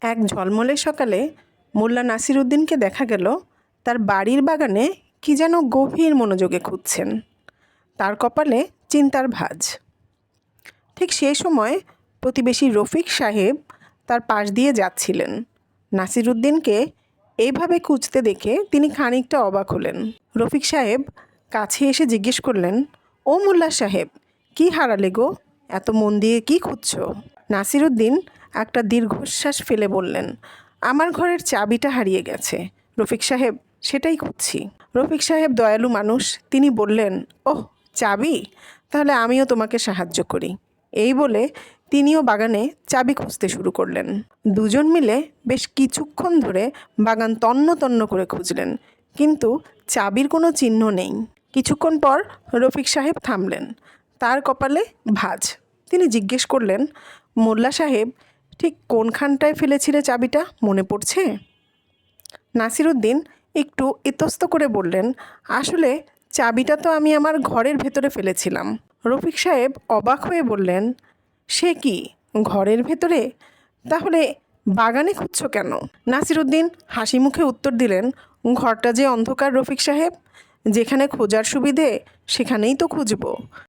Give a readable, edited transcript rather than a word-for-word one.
এক ঝলমলে সকালে মোল্লা নাসিরুদ্দিনকে দেখা গেল তার বাড়ির বাগানে কি যেন গভীর মনোযোগে খুঁজছেন। তার কপালে চিন্তার ভাঁজ। ঠিক সেই সময় প্রতিবেশী রফিক সাহেব তার পাশ দিয়ে যাচ্ছিলেন। নাসিরুদ্দিনকে এইভাবে খুঁজতে দেখে তিনি খানিকটা অবাক হলেন। রফিক সাহেব কাছে এসে জিজ্ঞেস করলেন, ও মোল্লা সাহেব, কি হারালে গো? এত মন দিয়ে কি খুঁজছো? নাসিরুদ্দিন একটা দীর্ঘশ্বাস ফেলে বললেন, আমার ঘরের চাবিটা হারিয়ে গেছে রফিক সাহেব, সেটাই খুঁজছি। রফিক সাহেব দয়ালু মানুষ, তিনি বললেন, ওহ চাবি, তাহলে আমিও তোমাকে সাহায্য করি। এই বলে তিনিও বাগানে চাবি খুঁজতে শুরু করলেন। দুজন মিলে বেশ কিছুক্ষণ ধরে বাগান তন্ন তন্ন করে খুঁজলেন, কিন্তু চাবির কোনো চিহ্ন নেই। কিছুক্ষণ পর রফিক সাহেব থামলেন। তার কপালে ভাঁজ। তিনি জিজ্ঞেস করলেন, মোল্লা সাহেব, ঠিক কোনখানটায় ফেলেছিলে চাবিটা, মনে পড়ছে? নাসিরুদ্দিন একটু ইতস্ত করে বললেন, আসলে চাবিটা তো আমি আমার ঘরের ভেতরে ফেলেছিলাম। রফিক সাহেব অবাক হয়ে বললেন, সে কি, ঘরের ভেতরে? তাহলে বাগানে খুঁজছো কেন? নাসিরুদ্দিন হাসি মুখে উত্তর দিলেন, ঘরটা যে অন্ধকার রফিক সাহেব, যেখানে খোঁজার সুবিধে সেখানেই তো খুঁজব।